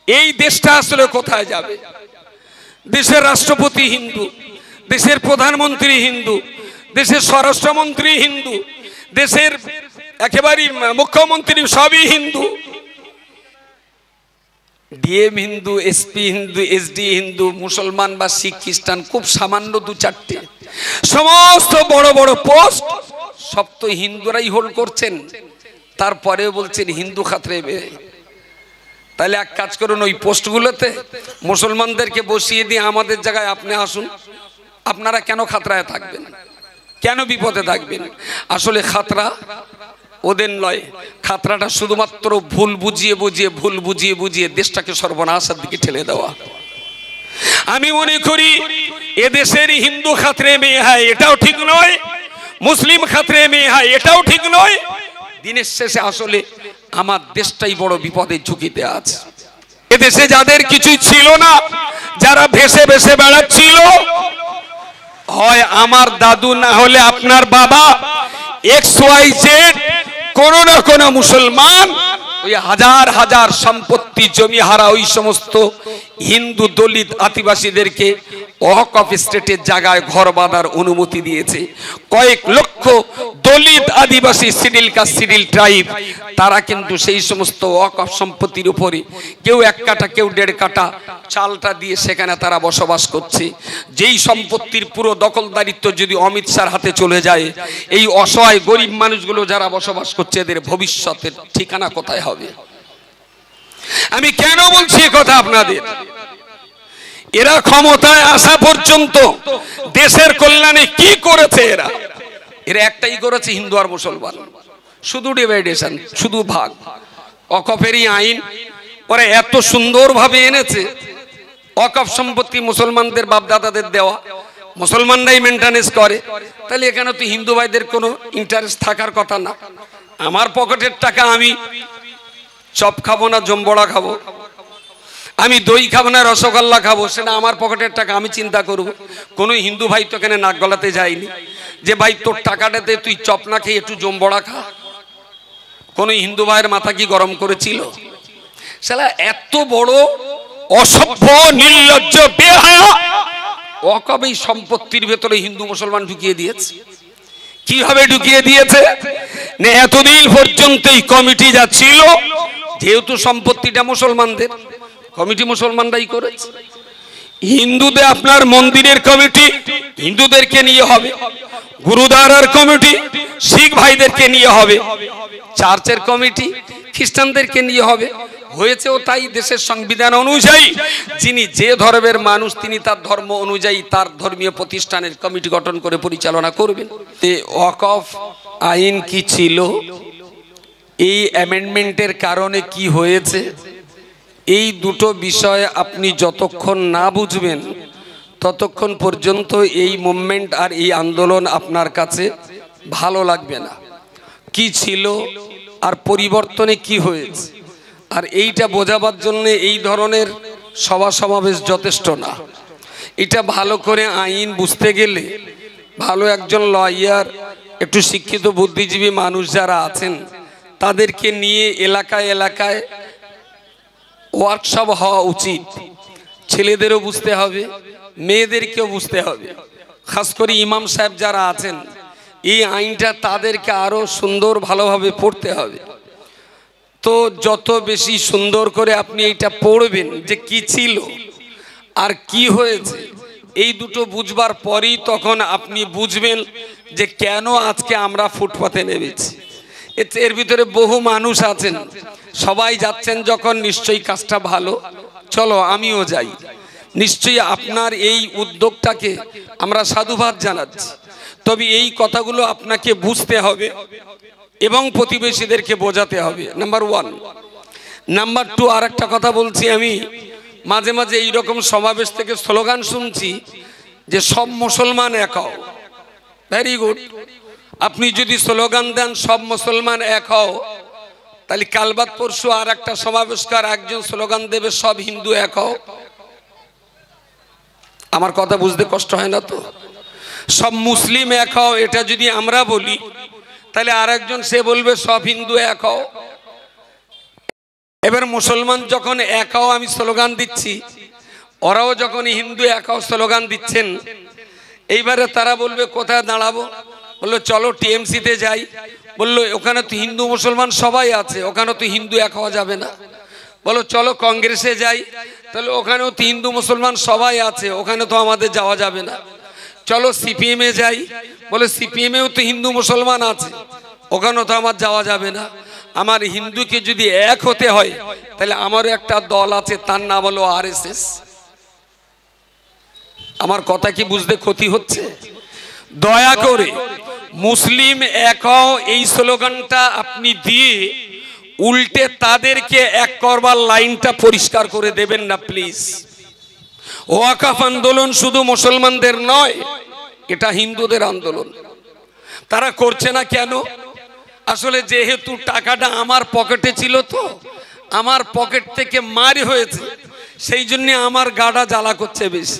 এই দেশটা আসলে কোথায় যাবে? দেশের রাষ্ট্রপতি হিন্দু, দেশের প্রধানমন্ত্রী হিন্দু, দেশের স্বরাষ্ট্রমন্ত্রী হিন্দু, দেশের একেবারে মুখ্যমন্ত্রী সবই Hindu, DM Hindu, SP Hindu, SD Hindu, মুসলমান বা শিখ খ্রিস্টান খুব সামান্য দু চারটে, সমস্ত বড় বড় পোস্ট সব তো হিন্দুরাই হোল্ড করছেন। তারপরেও বলছেন হিন্দু খাতরে। তাহলে এক কাজ করুন, ওই পোস্টগুলোতে মুসলমানদেরকে বসিয়ে দিয়ে আমাদের জায়গায় আপনি আসুন। আপনারা কেন খাতরায় থাকবেন? কেন বিপদে থাকবেন? আসলে খাতরা ওদের নয়, খাতরাটা শুধুমাত্র ভুল বুঝিয়ে দেশটাকে সর্বনাশের দিকে ঠেলে দেওয়া। আমি মনে করি এদেশের হিন্দু খাতরে মেয়ে হয় এটাও ঠিক নয়, মুসলিম খাতরে মেয়ে হয় এটাও ঠিক নয়। দিনের শেষে আসলে আমার দেশটাই বড় বিপদের ঝুঁকিতে আছে। এদেশে যাদের কিছুই ছিল না, যারা ভেসে ভেসে বেড়াচ্ছিল, হয় আমার দাদু না হলে আপনার বাবা, XYZ কোনো না কোনো মুসলমান ওই হাজার হাজার সম্পত্তি জমি হারা ওই সমস্ত হিন্দু দলিত আদিবাসীদেরকে ওয়াকফ স্টেটের জায়গায় ঘর বাঁধার অনুমতি দিয়েছে। কয়েক লক্ষ দলিত আদিবাসী সিডিল কাস্ট সিডিল ট্রাইব তারা কিন্তু সেই সমস্ত ওয়াকফ সম্পত্তির উপরে কেউ 1 কাঠা কেউ 1.5 কাঠা চালটা দিয়ে সেখানে তারা বসবাস করছে। যেই সম্পত্তির পুরো দখলদারিত্ব যদি অমিত শাহর হাতে চলে যায়, এই অসহায় গরিব মানুষগুলো যারা বসবাস করছে এদের ভবিষ্যতের ঠিকানা কোথায় হবে? আমি কেন বলছি এই কথা আপনাদের? এরা ক্ষমতায় আসা পর্যন্ত দেশের কল্যাণে কি করেছে? এরা একটাই করেছে, হিন্দু আর মুসলমান, শুধু ডিভাইডেশন, শুধু ভাগ। ওয়াকফেরই আইন ওরা এত সুন্দরভাবে এনেছে, ওয়াকফ সম্পত্তি মুসলমানদের বাপদাদাদের দেওয়া, মুসলমানরাই মেনটেনেন্স করে। তাহলে এখানে তো হিন্দু ভাইদের কোনো ইন্টারেস্ট থাকার কথা না। আমার পকেটের টাকা আমি চপ খাবো না জম্বড়া খাবো, আমি দই খাবো না রসগোল্লা খাবো, সেটা আমার পকেটের টাকা, আমি চিন্তা করব। কোনো হিন্দু ভাই তো এখানে নাক গলাতে যায়নি যে ভাই তোর টাকাটাতে তুই চপ না খেয়ে একটু জম্বড়া খা। কোনো হিন্দু ভাইয়ের মাথা কি গরম করেছিল? শালা এত বড় অসভ্য নির্লজ্জ বেহায়া ওয়াকফ এই সম্পত্তির ভেতরে হিন্দু মুসলমান ঢুকিয়ে দিয়েছে। কিভাবে ঢুকিয়ে দিয়েছে? না এতদিন পর্যন্ত এই কমিটি যা ছিল, যেহেতু সম্পত্তিটা মুসলমানদের, কমিটি মুসলমানরাই করেছে। হিন্দুদের আপনার মন্দিরের কমিটি হিন্দুদেরকে নিয়ে হবে, গুরুদ্বারার কমিটি শিখ ভাইদেরকে নিয়ে হবে, চার্চের কমিটি খ্রিস্টানদেরকে নিয়ে হবে। হয়েছেও তাই। দেশের সংবিধান অনুযায়ী যিনি যে ধর্মের মানুষ তিনি তার ধর্ম অনুযায়ী তার ধর্মীয় প্রতিষ্ঠানের কমিটি গঠন করে পরিচালনা করবেন। ওয়াকফ আইন কি ছিল, এই অ্যামেন্ডমেন্টের কারণে কি হয়েছে, এই দুটো বিষয় আপনি যতক্ষণ না বুঝবেন ততক্ষণ পর্যন্ত এই মুভমেন্ট আর এই আন্দোলন আপনার কাছে ভালো লাগবে না। কি ছিল আর পরিবর্তনে কি হয়েছে, আর এইটা বোঝাবার জন্য এই ধরনের সভা সমাবেশ যথেষ্ট না। এটা ভালো করে আইন বুঝতে গেলে ভালো একজন লয়ার, একটু শিক্ষিত বুদ্ধিজীবী মানুষ যারা আছেন তাদেরকে নিয়ে এলাকায় এলাকায় ওয়ার্কশপ হওয়া উচিত। ছেলেদেরও বুঝতে হবে, মেয়েদেরকেও বুঝতে হবে। খাস করে ইমাম সাহেব যারা আছেন, এই আইনটা তাদেরকে আরো সুন্দর ভালোভাবে পড়তে হবে। তো যত বেশি সুন্দর করে আপনি এটা পড়বেন যে কি ছিল আর কি হয়েছে, এই দুটো বুঝবার পরেই তখন আপনি বুঝবেন যে কেন আজকে আমরা ফুটপাতে নেমেছি। এর ভিতরে বহু মানুষ আছেন, সবাই যাচ্ছেন যখন নিশ্চয়ই কাজটা ভালো, চলো আমিও যাই। নিশ্চয়ই আপনার এই উদ্যোগটাকে আমরা সাধুবাদ জানাচ্ছি। তবে এই কথাগুলো আপনাকে বুঝতে হবে এবং প্রতিবেশীদেরকে বোঝাতে হবে, নাম্বার 1। নাম্বার 2, আর একটা কথা বলছি, আমি মাঝে মাঝে এইরকম সমাবেশ থেকে স্লোগান শুনছি যে সব মুসলমান এক হও। Very good. আপনি যদি স্লোগান দেন সব মুসলমান এক হও, তাহলে কাল বাদ পরশু আর একটা সমাবেশ কর একজন স্লোগান দেবে সব হিন্দু এক হও। আমার কথা বুঝতে কষ্ট হয় না তো? সব মুসলিম এক হও এটা যদি আমরা বলি, তাহলে আর একজন সে বলবে সব হিন্দু এক হও। এবার মুসলমান যখন একাও আমি স্লোগান দিচ্ছি, ওরাও যখন হিন্দু একাও স্লোগান দিচ্ছেন, এইবারে তারা বলবে কোথায় দাঁড়াবো? বললো চলো টিএমসিতে যাই। বললো ওখানে তো হিন্দু মুসলমান সবাই আছে, ওখানে তো হিন্দু এক হওয়া যাবে না। বলো চলো কংগ্রেসে যাই, তাহলে ওখানেও তো হিন্দু মুসলমান সবাই আছে, ওখানে তো আমাদের যাওয়া যাবে না। চলো সিপিএমে যাই, বলে সিপিএমেও তো হিন্দু মুসলমান আছে, ওখানেও তো আমার যাওয়া যাবে না। আমার হিন্দুকে যদি এক হতে হয়, তাহলে আমারও একটা দল আছে, তার নাম হলো আরএসএস। আমার কথা কি বুঝতে ক্ষতি হচ্ছে? দয়া করে মুসলিম একাও এই স্লোগানটা আপনি দিয়ে উল্টে তাদেরকে এক করবার লাইনটা পরিষ্কার করে দেবেন না প্লিজ। ওয়াকফ আন্দোলন শুধু মুসলমানদের নয়, এটা হিন্দুদের আন্দোলন। তারা করছে না কেন? আসলে যেহেতু টাকাটা আমার পকেটে ছিল, তো আমার পকেট থেকে মার হয়েছে, সেই জন্য আমার গাটা জ্বালা করছে বেশি।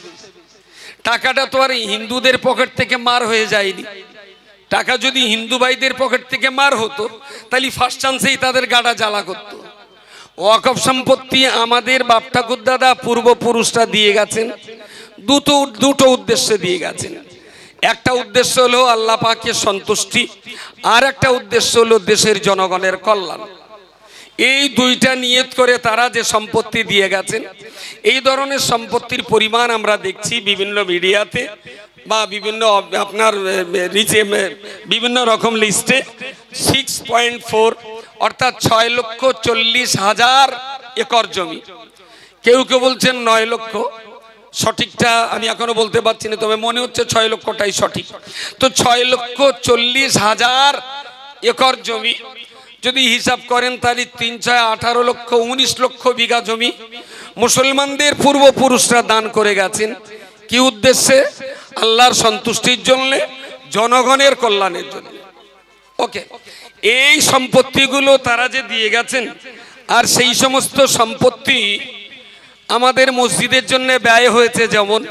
টাকাটা তো আর হিন্দুদের পকেট থেকে মার হয়ে যায়নি। টাকা যদি হিন্দু ভাইদের পকেট থেকে মার হতো, তাহলে ফার্স্ট চান্সেই তাদের গাটা জ্বালা করত। ওয়াকফ সম্পত্তি আমাদের বাপ ঠাকুর দাদা পূর্বপুরুষরা দিয়ে গেছেন, দুটো উদ্দেশ্যে দিয়ে গেছেন। একটা উদ্দেশ্য হলো আল্লাহ পাকের সন্তুষ্টি, আর একটা উদ্দেশ্য হলো দেশের জনগণের কল্যাণ। এই দুইটা নিয়ত করে তারা যে সম্পত্তি দিয়ে গেছেন, এই ধরনের সম্পত্তির পরিমাণ আমরা দেখছি বিভিন্ন মিডিয়াতে বা বিভিন্ন আপনার বিভিন্ন রকম লিস্টে 6.4 অর্থাৎ 6,40,000 একর জমি। কেউ কেউ বলছেন 9 লক্ষ, সঠিকটা আমি এখনো বলতে পারছি না, তবে মনে হচ্ছে 6 লক্ষটাই সঠিক। তো 6,40,000 একর জমি যদি হিসাব করেন, তাহলে 3 × 6 = 18 লক্ষ, 19 লক্ষ বিঘা জমি মুসলমানদের পূর্বপুরুষরা দান করে গেছেন। কি উদ্দেশ্যে? আল্লাহর সন্তুষ্টির জন্য, জনগণের কল্যাণের জন্য। ওকে, এই সম্পত্তিগুলো তারা যে দিয়ে গেছেন, আর সেই সমস্ত সম্পত্তি আমাদের মসজিদের জন্য ব্যয় হয়েছে যেমন,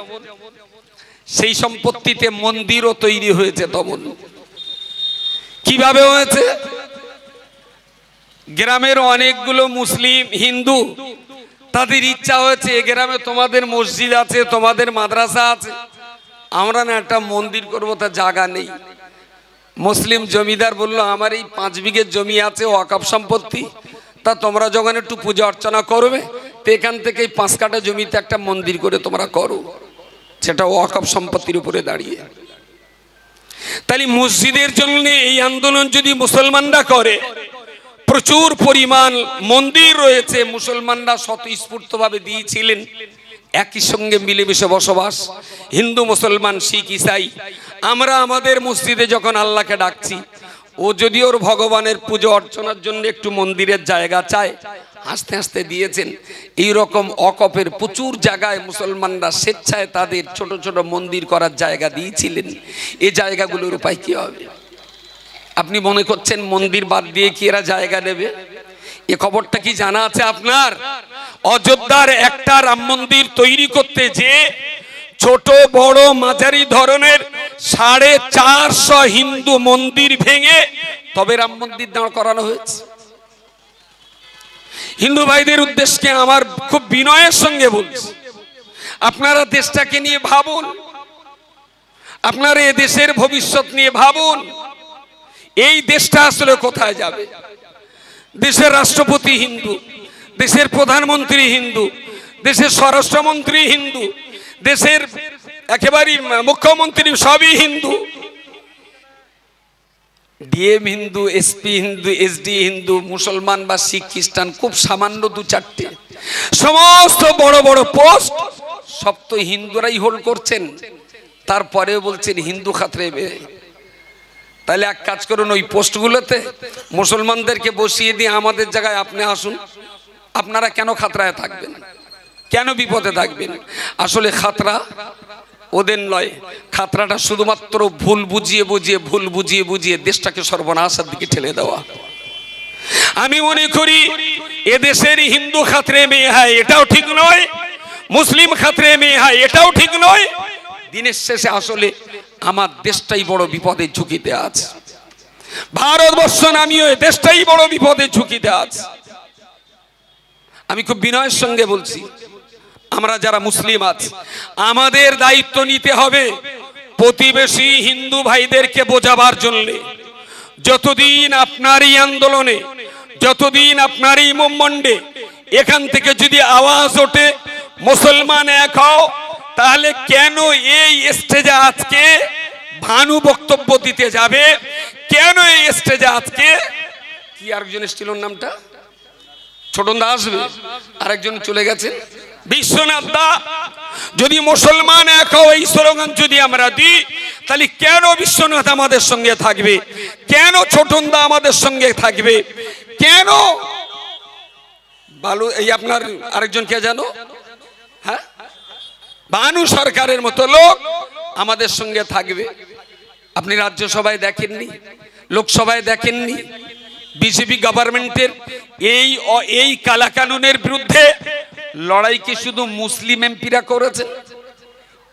সেই সম্পত্তিতে মন্দিরও তৈরি হয়েছে তেমন। কিভাবে হয়েছে? গ্রামের অনেকগুলো মুসলিম হিন্দু তাদের ইচ্ছা হয়েছে, এ গ্রামে তোমাদের মসজিদ আছে, তোমাদের মাদ্রাসা আছে, আমরা না একটা মন্দির করবো, তা জায়গা নেই। মুসলিম জমিদার বলল আমার এই 5 বিঘে জমি আছে ওয়াকফ সম্পত্তি, তা তোমরা যখন একটু পূজা অর্চনা করবে, তো এখান থেকে 5 কাঠা জমিতে একটা মন্দির করে তোমরা করো, সেটা ওয়াকফ সম্পত্তির উপরে দাঁড়িয়ে। তাহলে মসজিদের জন্য এই আন্দোলন যদি মুসলমানরা করে, প্রচুর পরিমাণ মন্দির রয়েছে, মুসলমানরা স্বতঃস্ফূর্তভাবে দিয়েছিলেন। একই সঙ্গে মিলেমিশে বসবাস, হিন্দু মুসলমান শিখ ইসাই। আমরা আমাদের মসজিদে যখন আল্লাহকে ডাকছি, ও যদি ওর ভগবানের পুজো অর্চনার জন্য একটু মন্দিরের জায়গা চায়, আস্তে আস্তে দিয়েছেন। এই রকম ওয়াকফের প্রচুর জায়গায় মুসলমানরা স্বেচ্ছায় তাদের ছোট ছোট মন্দির করার জায়গা দিয়েছিলেন। এই জায়গাগুলোর উপায় কি হবে? আপনি মনে করছেন মন্দির বাদ দিয়ে কি এরা জায়গা নেবে? এ খবরটা কি জানা আছে আপনার? অযোধ্যার একটা রাম মন্দির তৈরি করতে যে ছোট বড় মাঝারি ধরনের 450 হিন্দু মন্দির ভেঙে তবে রাম মন্দির দাঁড় করানো হয়েছে। হিন্দু ভাইদের উদ্দেশ্যে আমার খুব বিনয়ের সঙ্গে বলছি, আপনারা দেশটাকে নিয়ে ভাবুন, আপনারা এই দেশের ভবিষ্যৎ নিয়ে ভাবুন। এই দেশটা আসলে কোথায় যাবে? দেশের রাষ্ট্রপতি হিন্দু, দেশের প্রধানমন্ত্রী হিন্দু, দেশের স্বরাষ্ট্রমন্ত্রী হিন্দু, দেশের একেবারে মুখ্যমন্ত্রী সবই Hindu, DM Hindu, SP Hindu, SD Hindu, মুসলমান বা শিখ খ্রিস্টান খুব সামান্য 2-4টে, সমস্ত বড় বড় পোস্ট সব তো হিন্দুরাই হোল্ড করছেন। তারপরেও বলছেন হিন্দু খাতরে। তাহলে এক কাজ করুন, ওই পোস্টগুলোতে মুসলমানদেরকে বসিয়ে দিয়ে আমাদের জায়গায় আপনি আসুন। আপনারা কেন খাতরায় থাকবেন? কেন বিপদে থাকবেন? আসলে খাতরা ওদের নয়, খাতরাটা শুধুমাত্র ভুল বুঝিয়ে দেশটাকে সর্বনাশের দিকে ঠেলে দেওয়া। আমি মনে করি এদেশের হিন্দু খাতরে মেয়ে হয় এটাও ঠিক নয়, মুসলিম খাতরে মেয়ে হয় এটাও ঠিক নয়। দিনের শেষে আসলে আমার দেশটাই বড় বিপদের ঝুঁকিতে আছে। ভারতবর্ষ নামীয় দেশটাই বড় বিপদের ঝুঁকিতে আছে। আমি খুব বিনয়ের সঙ্গে বলছি, আমরা যারা মুসলিম আছি আমাদের দায়িত্ব নিতে হবে প্রতিবেশী হিন্দু ভাইদেরকে বোঝাবার জন্য। যতদিন আপনার এই আন্দোলনে, যতদিন আপনার এই মুভমেন্টে এখান থেকে যদি আওয়াজ ওঠে মুসলমান এক হও, তাহলে কেন এই স্টেজে আজকে ভানু বক্তব্য দিতে যাবে? কেন এই স্টেজে আজকে কি আরেকজন ছিল নামটা ছোটন দা আসবে, আরেকজন চলে গেছেন বিশ্বনাথ দা। যদি মুসলমান এক হও এই স্লোগান যদি আমরা দিই, তাহলে কেন বিশ্বনাথ আমাদের সঙ্গে থাকবে? কেন ছোটন দা আমাদের সঙ্গে থাকবে? কেন বালু এই আপনার আরেকজন কে জানো, হ্যাঁ ভানু সরকারের মতো লোক আমাদের সঙ্গে থাকবে? আপনি রাজ্যসভায় দেখেননি, লোকসভায় দেখেননি বিজেপি গভর্নমেন্টের এই কালাকানুনের বিরুদ্ধে লড়াই কি শুধু মুসলিম এমপিরা করেছেন,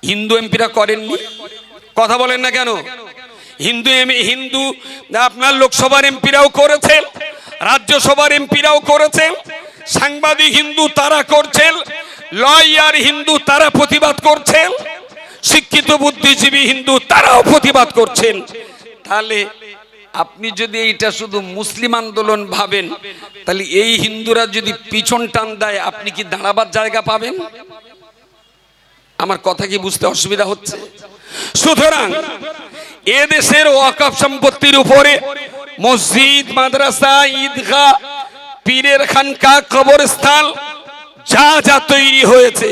হিন্দু এমপিরা করেননি? কথা বলেন না কেন? হিন্দু আপনার লোকসভার এমপিরাও করেছেন, রাজ্যসভার এমপিরাও করেছেন, সাংবাদিক হিন্দু তারা করছেন, লয়ার হিন্দু তারা প্রতিবাদ করছেন, শিক্ষিত বুদ্ধিজীবী হিন্দু তারাও প্রতিবাদ করছেন। তাহলে আপনি যদি এইটা শুধু মুসলিম আন্দোলন ভাবেন, তাহলে এই হিন্দুরা যদি পিছন টান দেয় আপনি কি দাঁড়াবার জায়গা পাবেন? আমার কথা কি বুঝতে অসুবিধা হচ্ছে? সুতরাং এ দেশের ওয়াকফ সম্পত্তির উপরে মসজিদ, মাদ্রাসা, ঈদগাহ, পীরের খানকা, কবরস্থান যা যা তৈরি হয়েছে,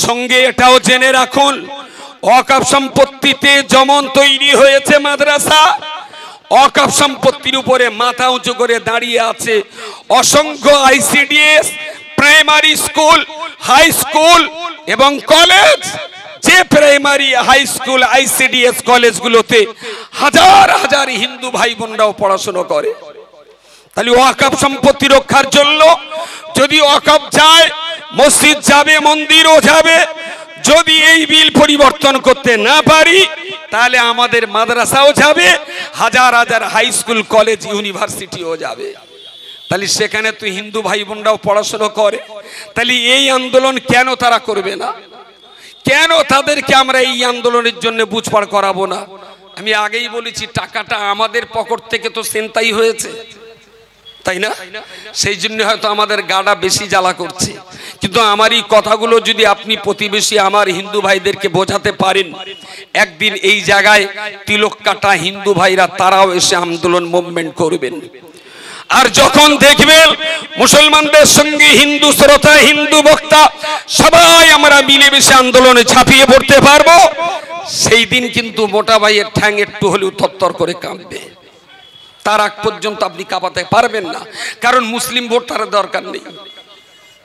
সঙ্গে এটাও জেনে রাখুন ওয়াকফ সম্পত্তিতে যেমন তৈরি হয়েছে মাদ্রাসা, ওয়াকফ সম্পত্তির উপরে মাথা উঁচু করে দাঁড়িয়ে আছে অসংখ্য ICDS, primary school, high school এবং কলেজ। যে প্রাইমারি, হাই স্কুল, আইসিডিএস কলেজগুলোতে হাজার হাজার হিন্দু ভাই বোনরাও পড়াশোনা করে। তাহলে ওয়াকফ সম্পত্তি রক্ষার জন্য যদি ওয়াকফ যায়, মসজিদ যাবে, মন্দিরও যাবে। যদি এই বিল পরিবর্তন করতে না পারি, তাহলে আমাদের মাদ্রাসাও যাবে, হাজার হাজার হাই স্কুল, কলেজ, ইউনিভার্সিটিও যাবে। তাহলে সেখানে তো হিন্দু ভাই বোনরাও পড়াশোনা করে। তাহলে এই আন্দোলন কেন তারা করবে না? কেন তাদেরকে আমরা এই আন্দোলনের জন্য বুঝপাড় করাবো না? আমি আগেই বলেছি, টাকাটা আমাদের পকেট থেকে তো ছিনতাই হয়েছে, তাই না? সেই জন্য হয়তো আমাদের গাটা বেশি জ্বালা করছে। কিন্তু আমার এই কথাগুলো যদি আপনি প্রতিবেশী আমার হিন্দু ভাইদেরকে বোঝাতে পারেন, একদিন এই জায়গায় তিলক কাটা হিন্দু ভাইরা তারাও এসে আন্দোলন মুভমেন্ট করবেন। আর যখন দেখবেন মুসলমানদের সঙ্গে হিন্দু শ্রোতা, হিন্দু বক্তা সবাই আমরা মিলেমিশে আন্দোলনে ঝাঁপিয়ে পড়তে পারবো, সেই দিন কিন্তু মোটা ভাইয়ের ঠ্যাং একটু হলেও থরথর করে কাঁপবে। তার আগ পর্যন্ত আপনি কাঁপাতে পারবেন না, কারণ মুসলিম ভোট তাদের দরকার নেই,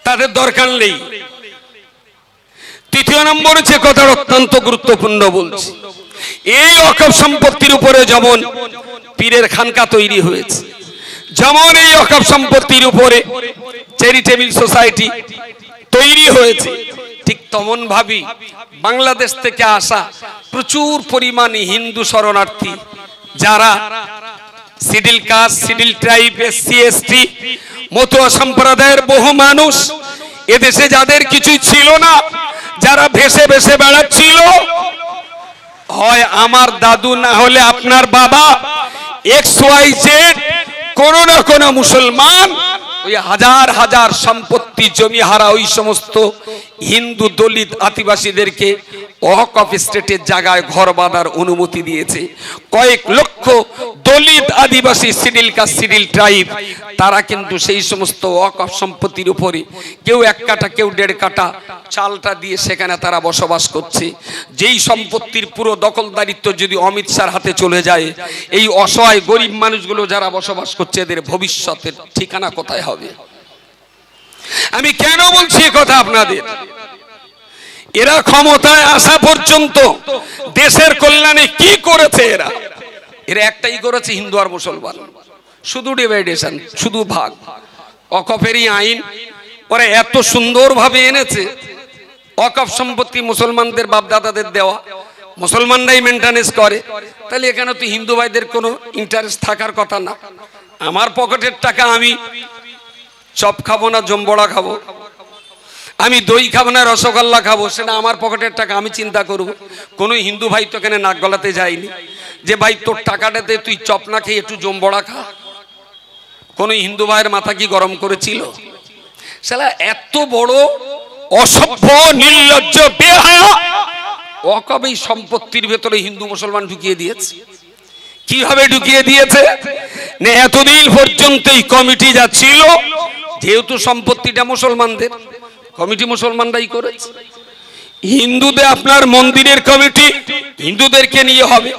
তাদের দরকার নেই। তৃতীয় নম্বরে যে কথা অত্যন্ত গুরুত্বপূর্ণ বলছি, এই ওয়াকফ সম্পত্তির উপরে যেমন পীরের খানকা তৈরি হয়েছে, যেমন এই ওয়াকফ সম্পত্তির উপরে চ্যারিটেবল সোসাইটি তৈরি হয়েছে, ঠিক তেমন ভাবে বাংলাদেশ থেকে আসা প্রচুর পরিমাণে হিন্দু শরণার্থী, যারা scheduled caste, scheduled tribe, SC, ST, Matua সম্প্রদায়ের বহু মানুষ এদেশে যাদের কিছুই ছিল না, যারা ভেসে ভেসে বেড়াচ্ছিল, হয় আমার দাদু না হলে আপনার বাবা, XYZ কোন না কোন মুসলমান ওই হাজার হাজার সম্পত্তি জমি হারা ওই সমস্ত হিন্দু দলিত আদিবাসীদেরকে ওয়াকফ স্টেটের জায়গায় ঘর বাঁধার অনুমতি দিয়েছে। কয়েক লক্ষ দলিত আদিবাসী, সিডিল কাস্ট, সিডিল ট্রাইব, তারা কিন্তু সেই সমস্ত ওয়াকফ সম্পত্তির উপরে কেউ 1 কাঠা, কেউ 1.5 কাঠা চালটা দিয়ে সেখানে তারা বসবাস করছে। যেই সম্পত্তির পুরো দখলদারিত্ব যদি অমিত শাহর হাতে চলে যায়, এই অসহায় গরিব মানুষগুলো যারা বসবাস করছে, এদের ভবিষ্যতের ঠিকানা কোথায় হবে? আমি কেন বলছি এ কথা আপনাদের? এরা ক্ষমতায় আসা পর্যন্ত দেশের কল্যাণে কি করেছে? এরা একটাই করেছে, হিন্দু আর মুসলমান, শুধু ডিভাইডেশন, শুধু ভাগ। ওয়াকফেরই আইন ওরা এত সুন্দরভাবে এনেছে, ওয়াকফ সম্পত্তি মুসলমানদের বাপদাদাদের দেওয়া, মুসলমানরাই মেনটেনেন্স করে। তাহলে এখানে তো হিন্দু ভাইদের কোনো ইন্টারেস্ট থাকার কথা না। আমার পকেটের টাকা আমি চপ খাবো না জম্বড়া খাবো, আমি দই খাবো না রসগোল্লা খাবো, সেটা আমার পকেটের টাকা, আমি চিন্তা করব। কোনো হিন্দু ভাই তো এখানে নাক গলাতে যায়নি যে ভাই তোর টাকাটাতে তুই চপ না খেয়ে একটু জম্বড়া খা। কোনো হিন্দু ভাইয়ের মাথা কি গরম করেছিল? শালা এত বড় অসভ্য নির্লজ্জ বেহায়া ওয়াকফ এই সম্পত্তির ভেতরে হিন্দু মুসলমান ঢুকিয়ে দিয়েছে। কিভাবে ঢুকিয়ে দিয়েছে? না এতদিন পর্যন্ত এই কমিটি যা ছিল, যেহেতু সম্পত্তিটা মুসলমানদের, কমিটি মুসলমানরাই করেছে। হিন্দুদের আপনার মন্দিরের কমিটি হিন্দুদেরকে নিয়ে হবে,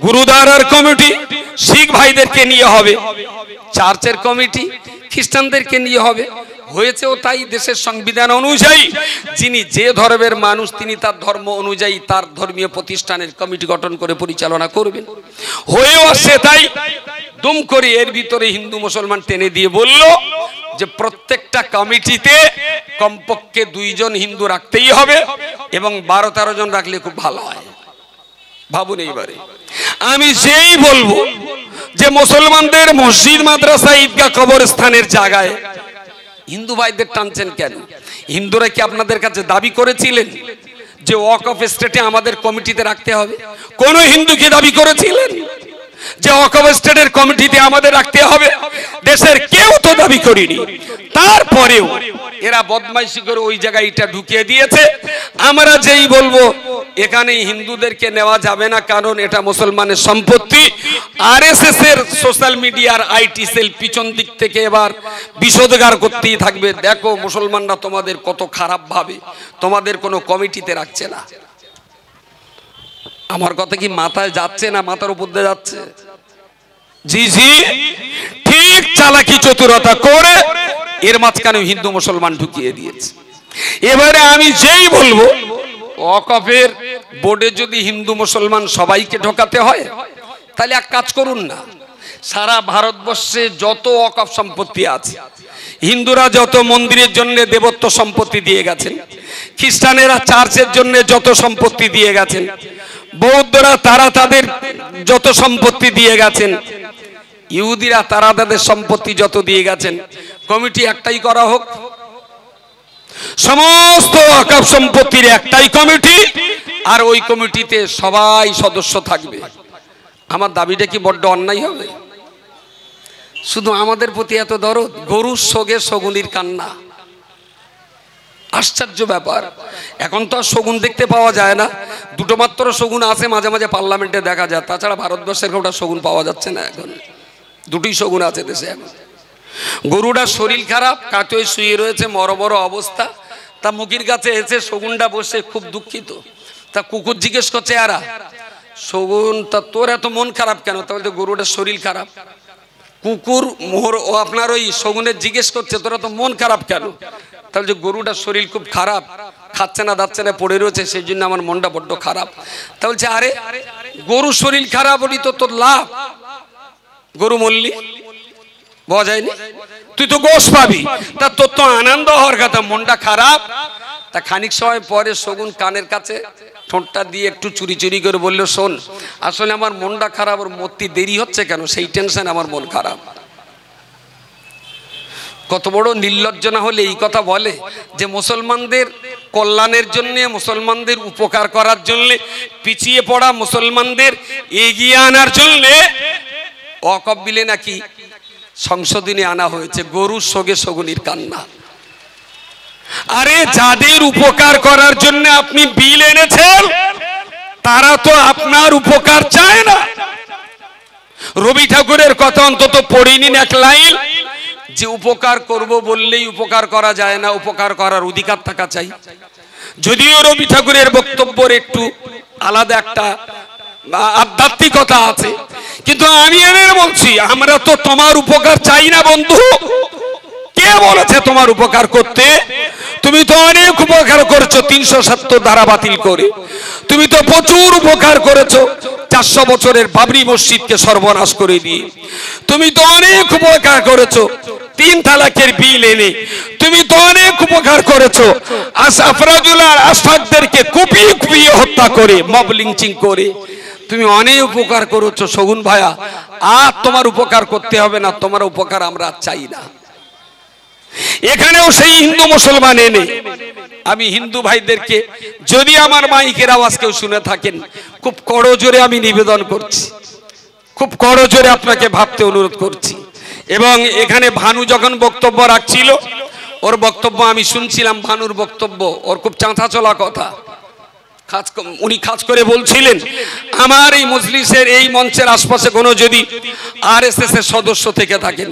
গুরুদ্বারার কমিটি শিখ ভাইদেরকে নিয়ে হবে, চার্চের কমিটি খ্রিস্টানদেরকে নিয়ে হবে। হয়েছেও তাই। দেশের সংবিধান অনুযায়ী যিনি যে ধর্মের মানুষ তিনি তার ধর্ম অনুযায়ী তার ধর্মীয় প্রতিষ্ঠানের কমিটি গঠন করে পরিচালনা করবেন। হয়েও আসছে তাই। দুম করে এর ভিতরে হিন্দু মুসলমান টেনে দিয়ে বলল যে প্রত্যেকটা কমিটিতে কমপক্ষে 2 জন হিন্দু রাখতেই হবে এবং 12-13 জন রাখলে খুব ভালো হয়। ভাবুন এইবারে আমি যেই বলবো যে মুসলমানদের মসজিদ মাদ্রাসা ঈদগাহ কবরস্থানের জায়গায় হিন্দু ভাইদের টানছেন কেন? হিন্দুরা কি আপনাদের কাছে দাবি করেছিলেন যে ওয়াকফ স্টেটে আমাদের কমিটিতে রাখতে হবে? কোন হিন্দু কি দাবি করেছিলেন যে ওয়াকফ স্টেটের কমিটিতে আমাদের রাখতে হবে? দেশের কেউ তো দাবি করেনি। তারপরেও এরা বদমাইশি করে ওই জায়গায় এটা ঢুকিয়ে দিয়েছে। আমরা যেই বলবো এখানে হিন্দুদেরকে নেওয়া যাবে না কারণ এটা মুসলমানের সম্পত্তি, আরএসএস এর সোশ্যাল মিডিয়ার আইটি সেল পিছন দিক থেকে এবার বিষোদগার করতেই থাকবে, দেখো মুসলমানরা তোমাদের কত খারাপ ভাবে, তোমাদের কোনো কমিটিতে রাখছে না। আমার কথা কি মাথায় যাচ্ছে না মাথার উপর দিয়ে যাচ্ছে? জি জি, ঠিক চালাকি চতুরতা করে এর মাঝখানে হিন্দু মুসলমান ঢুকিয়ে দিয়েছে। এবারে আমি যেই বলবো ওয়াকফের বোর্ডে যদি হিন্দু মুসলমান সবাইকে ঢোকাতে হয় তাহলে এক কাজ করুন না, সারা ভারতবর্ষে যত ওয়াকফ সম্পত্তি আছে, হিন্দুরা যত মন্দিরের জন্য দেবত্ব সম্পত্তি দিয়ে গেছেন, খ্রিস্টানেরা চার্চের জন্য যত সম্পত্তি দিয়ে গেছেন, বৌদ্ধরা তারা তাদের যত সম্পত্তি দিয়ে গেছেন, ইহুদিরা তারা তাদের সম্পত্তি যত দিয়ে গেছেন, কমিটি একটাই করা হোক। সমস্ত ওয়াকফ সম্পত্তির একটাই কমিটি, আর ওই কমিটিতে সবাই সদস্য থাকবে। আমার দাবিটা কি বড্ড অন্যায় হবে? শুধু আমাদের প্রতি এত দরদ? গরুর শোকে শগুনির কান্না। আশ্চর্য ব্যাপার। এখন তো আর শগুন দেখতে পাওয়া যায় না, দুটো মাত্র শগুন আছে, মাঝে মাঝে পার্লামেন্টে দেখা যায়, তাছাড়া ভারতবর্ষের কোটা শগুন পাওয়া যাচ্ছে না। এখন দুটোই শগুন আছে দেশে। এখন গরুটা শরীর খারাপ, কাটোয় শুয়ে রয়েছে, মরমর অবস্থা, তা মুখির কাছে এসে শগুনটা বসে খুব দুঃখিত। তা কুকুর জিজ্ঞেস করছে আরা শগুন, তা তোর এত মন খারাপ কেন? তাহলে গরুটা শরীর খারাপ। কুকুর মোহর ও আপনার ওই শগুনের জিজ্ঞেস করছে তোরা তো মন খারাপ কেন? তাহলে গরুটার শরীর খুব খারাপ, খাচ্ছে না দাচ্ছে না পড়ে রয়েছে, সেই জন্য আমার মনটা বড্ড খারাপ। তা বলছে আরে গরু শরীর খারাপ হলি তো তোর লাভ, গরু মরলি বোঝা যায়নি, তুই তো গোশ পাবি, তা তোর তো আনন্দ হওয়ার কথা, মনটা খারাপ। তা খানিক সময় পরে শগুন কানের কাছে ঠোঁটটা দিয়ে একটু চুরি চুরি করে বললো শোন, আসলে আমার মনটা খারাপ, ওর মরতে দেরি হচ্ছে কেন, সেই টেনশন আমার মন খারাপ। কত বড় নির্লজ্জ না হলে এই কথা বলে যে মুসলমানদের কল্যাণের জন্য, মুসলমানদের উপকার করার জন্য, পিছিয়ে পড়া মুসলমানদের এগিয়ে আনার জন্য ওয়াকফ বিলে নাকি সংশোধনী আনা হয়েছে, গরুর শোকে শগুনির কান্না। আরে যাদের উপকার করার জন্য আপনি বিল এনেছেন তারা তো আপনার উপকার চায় না। রবি ঠাকুরের কথা অন্তত পড়িনি এক লাইন, যে উপকার করব বললেই উপকার করা যায় না, উপকার করার অধিকার থাকা চাই। যদিও রবি ঠাকুরের বক্তব্যের একটু আলাদা একটা আধ্যাত্মিকতা আছে, কিন্তু আমি এদের বলছি আমরা তো তোমার উপকার চাই না বন্ধু। কে বলেছে তোমার উপকার করতে? তুমি তো অনেক উপকার করেছো 370 ধারা বাতিল করে, তুমি তো প্রচুর উপকার করেছো 400 বছরের বাবরি মসজিদকে সর্বনাশ করে দিয়ে, তুমি তো অনেক উপকার করেছো 3 তালাকের বিল এনে, তুমি তো অনেক উপকার করেছো আফরাজুল আর আশফাকদেরকে কুপিয়ে কুপিয়ে হত্যা করে, মব লিঞ্চিং করে, তুমি অনেক উপকার করেছো শগুন ভাইয়া। আর তোমার উপকার করতে হবে না, তোমার উপকার আমরা চাই না। এখানেও সেই হিন্দু মুসলমান এনে আমি হিন্দু ভাইদেরকে, যদি আমার মাইকের আওয়াজ কেউ শুনে থাকেন, খুব করজোরে আমি নিবেদন করছি, খুব করজোরে আপনাকে ভাবতে অনুরোধ করছি। এবং এখানে ভানু যখন বক্তব্য রাখছিল, ওর বক্তব্য আমি শুনছিলাম, ভানুর বক্তব্য ওর খুব চাঁথা চলা কথা। উনি খাস করে বলছিলেন, আমার এই মজলিসের এই মঞ্চের আশপাশে কোনো যদি আরএসএস এর সদস্য থেকে থাকেন,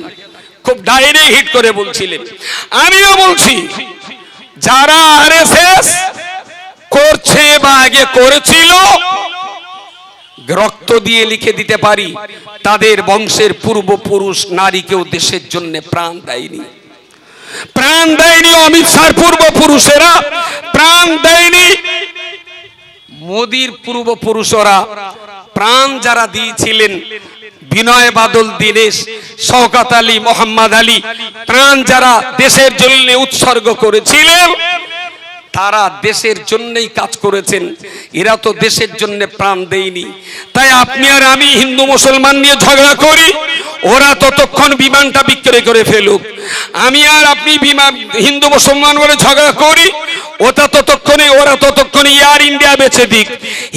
খুব ডাইরেক্ট হিট করে বলছিলেন। আমিও বলছি, যারা আরএসএস করছে বা আগে করেছিল, রক্ত দিয়ে লিখে দিতে পারি, তাদের বংশের পূর্বপুরুষ নারীকেও দেশের জন্য প্রাণ দেয়নি, প্রাণ দেয়নি। অমিত শাহর পূর্বপুরুষেরা প্রাণ দেয়নি। মোদির পূর্বপুরুষরা প্রাণ যারা দিয়েছিলেন, বিনয় বাদল দীনেশ, শওকত আলী, মোহাম্মদ আলী, প্রাণ যারা দেশের জন্য উৎসর্গ করেছিলেন, তারা দেশের জন্যই কাজ করেছেন। এরা তো দেশের জন্য প্রাণ দেয়নি। তাই আপনি আর আমি হিন্দু মুসলমান নিয়ে ঝগড়া করি, ওরা ততক্ষণ বিমানটা বিক্রি করে ফেলুক। আমি আর আপনি বিমান হিন্দু মুসলমান বলে ঝগড়া করি, ওরা ততক্ষণে এয়ার ইন্ডিয়া বেচে দিক।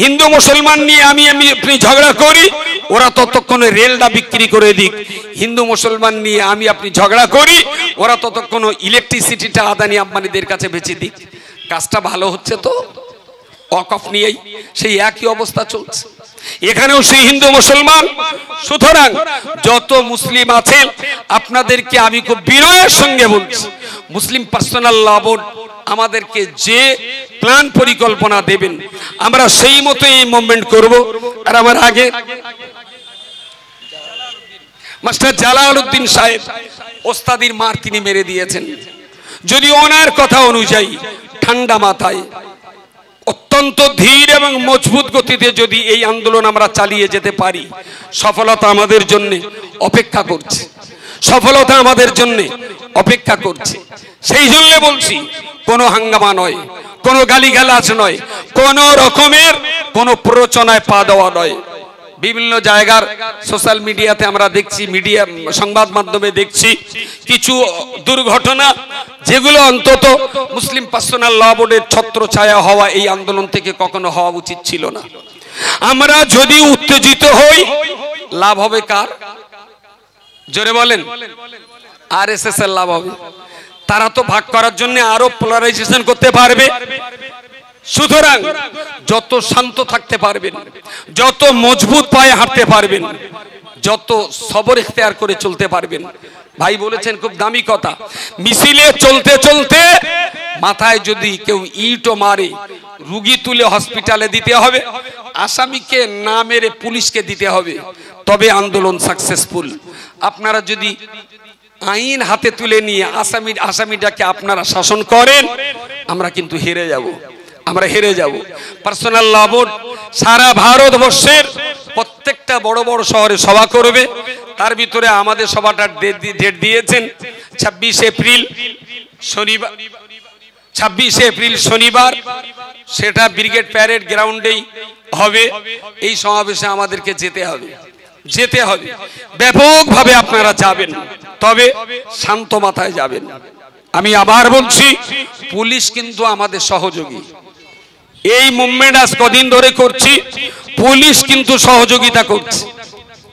হিন্দু মুসলমান নিয়ে আমি আপনি ঝগড়া করি, ওরা ততক্ষণে রেলটা বিক্রি করে দিক। হিন্দু মুসলমান নিয়ে আমি আপনি ঝগড়া করি, ওরা ততক্ষণ ইলেকট্রিসিটিটা আদানি আম্বানিদের কাছে বেচে দিক। কাজটা ভালো হচ্ছে তো? ওয়াকফ নিয়েই সেই একই অবস্থা চলছে। এখানেও সেই হিন্দু মুসলমান। সুতরাং যত মুসলিম আছেন, আপনাদেরকে আমি খুব বিনয়ের সঙ্গে বলছি, মুসলিম পার্সোনাল ল বোর্ড আমাদেরকে যে প্ল্যান পরিকল্পনা দেবেন, আমরা সেই মতো এই মুভমেন্ট করব। আর আমার আগে মাস্টার জালালউদ্দিন সাহেব ওস্তাদির মার তিনি মেরে দিয়েছেন। যদি ওনার কথা অনুযায়ী ঠান্ডা মাথায় অত্যন্ত ধীর এবং মজবুত গতিতে যদি এই আন্দোলন আমরা চালিয়ে যেতে পারি, সফলতা আমাদের জন্য অপেক্ষা করছে, সফলতা আমাদের জন্য অপেক্ষা করছে। সেই জন্য বলছি, কোনো হাঙ্গামা নয়, কোনো গালিগালাজ নয়, কোনো রকমের কোনো প্ররোচনায় পা দেওয়া নয়। বিভিন্ন জায়গার সোশ্যাল মিডিয়াতে আমরা দেখছি, মিডিয়া সংবাদ মাধ্যমে দেখছি কিছু দুর্ঘটনা, যেগুলো অন্তত মুসলিম পার্সোনাল ল বোর্ডের ছত্রছায়া হওয়া এই আন্দোলন থেকে কখনো হওয়া উচিত ছিল না। আমরা যদি উত্তেজিত হই, লাভ হবে কার? জোরে বলেন। আরএসএস এর লাভ হবে। তারা তো ভাগ করার জন্য আরো পোলারাইজেশন করতে পারবে। সুতরাং যত শান্ত থাকতে পারবেন, যত মজবুত পায়ে হাঁটতে পারবেন, যত সবর ইখতিয়ার করে চলতে পারবেন। ভাই বলেছেন খুব দামি কথা, মিছিলে চলতে চলতে মাথায় যদি কেউ ইটও মারে, রুগী তুলে হসপিটালে দিতে হবে, আসামিকে না মেরে পুলিশকে দিতে হবে, তবে আন্দোলন সাকসেসফুল। আপনারা যদি আইন হাতে তুলে নিয়ে আসামিটাকে আপনারা শাসন করেন, আমরা কিন্তু হেরে যাব, আমরা হেরে যাব। পার্সোনাল ল বোর্ড সারা ভারতবর্ষের প্রত্যেকটা বড় বড় শহরে সভা করবে। তার ভিতরে আমাদের সভাটার ডেট দিয়েছেন 26 এপ্রিল শনিবার, 26 এপ্রিল শনিবার। সেটা ব্রিগেড প্যারেড গ্রাউন্ডেই হবে। এই সমাবেশে আমাদেরকে যেতে হবে, যেতে হবে। ব্যাপকভাবে আপনারা যাবেন, তবে শান্ত মাথায় যাবেন। আমি আবার বলছি, পুলিশ কিন্তু আমাদের সহযোগী। এই মুভমেন্ট আজ কদিন ধরে করছি, পুলিশ কিন্তু সহযোগিতা করছে।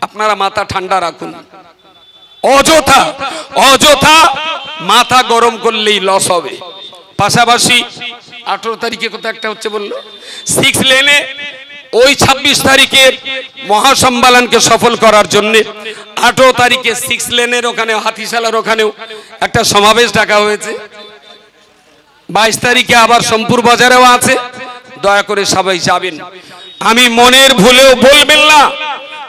আপনারা মাথা ঠান্ডা রাখুন। অযথা অযথা মাথা গরম করলেই লস হবে। পাশাপাশি 18 তারিখে কোথাও একটা হচ্ছে বললো 6 লেনে, ওই 26 তারিখের মহাসম্মেলনকে সফল করার জন্য 18 তারিখে 6 লেনের ওখানে, হাতিশালার ওখানেও একটা সমাবেশ ডাকা হয়েছে। 22 তারিখে আবার সোমপুর বাজারেও আছে। দয়া করে সবাই যাবেন। আমি মনের ভুলেও বলবেন না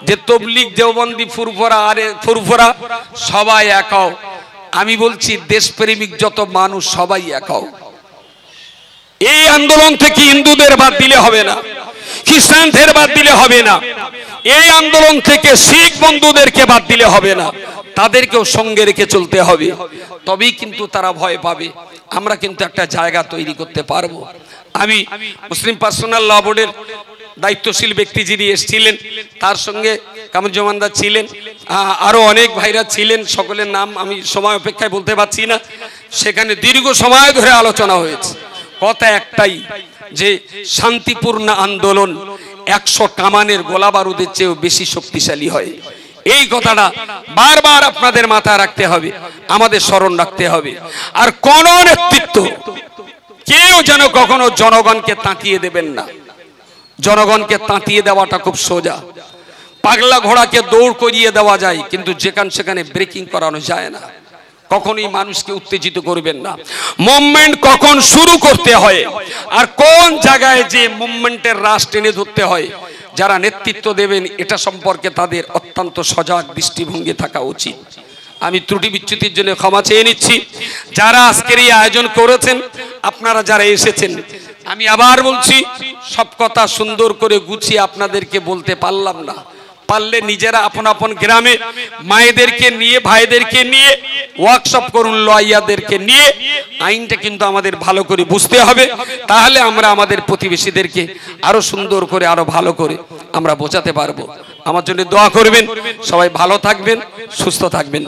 যে তবলিগ, দেওবন্দি, ফুরফুরা সবাই এক হও। আমি বলছি দেশপ্রেমিক যত মানুষ সবাই এক হও। এই আন্দোলন থেকে হিন্দুদের বাদ দিলে হবে না, খ্রিস্টানদের বাদ দিলে হবে না, এই আন্দোলন থেকে শিখ বন্ধুদেরকে বাদ দিলে হবে না, তাদেরকেও সঙ্গে রেখে চলতে হবে। তবেই কিন্তু তারা ভয় পাবে। আমরা কিন্তু একটা জায়গা তৈরি করতে পারবো। আমি মুসলিম পার্সোনাল ল বোর্ডের দায়িত্বশীল ব্যক্তি যিনি এসেছিলেন, তার সঙ্গে কামরুজ্জামানদা ছিলেন, আরো অনেক ভাইরা ছিলেন, সকলের নাম আমি সময় অপেক্ষায় বলতে পারছি না। সেখানে দীর্ঘ সময় ধরে আলোচনা হয়েছে। কথা একটাই, যে শান্তিপূর্ণ আন্দোলন 100 কামানের গোলা বারুদের চেয়েও বেশি শক্তিশালী হয়। এই কথাটা বারবার আপনাদের মাথায় রাখতে হবে, আমাদের স্মরণ রাখতে হবে। আর কোন নেতৃত্ব কেউ যেন কখনো জনগণকে তাঁতিয়ে দেবেন না। জনগণকে তাঁতিয়ে দেওয়াটা খুব সোজা। পাগলা ঘোড়াকে দৌড় করিয়ে দেওয়া যায়, কিন্তু যেখানে সেখানে ব্রেকিং করানো যায় না। কখনোই মানুষকে উত্তেজিত করবেন না। মুভমেন্ট কখন শুরু করতে হয় আর কোন জায়গায় যে মুভমেন্টের রাশ টেনে ধরতে হয়, যারা নেতৃত্ব দেবেন এটা সম্পর্কে তাদের অত্যন্ত সজাগ দৃষ্টিভঙ্গি থাকা উচিত। আমি ত্রুটি বিচ্যুতির জন্য ক্ষমা চেয়ে নিচ্ছি। যারা আজকের এই আয়োজন করেছেন, আপনারা যারা এসেছেন, আমি আবার বলছি, সব কথা সুন্দর করে গুছিয়ে আপনাদেরকে বলতে পারলাম না। পারলে নিজেরা আপন আপন গ্রামে মায়েদেরকে নিয়ে, ভাইদেরকে নিয়ে ওয়ার্কশপ করুন, লয়ারদেরকে নিয়ে। আইনটা কিন্তু আমাদের ভালো করে বুঝতে হবে, তাহলে আমরা আমাদের প্রতিবেশীদেরকে আরো সুন্দর করে, আরো ভালো করে আমরা বোঝাতে পারবো। আমার জন্য দোয়া করবেন। সবাই ভালো থাকবেন, সুস্থ থাকবেন।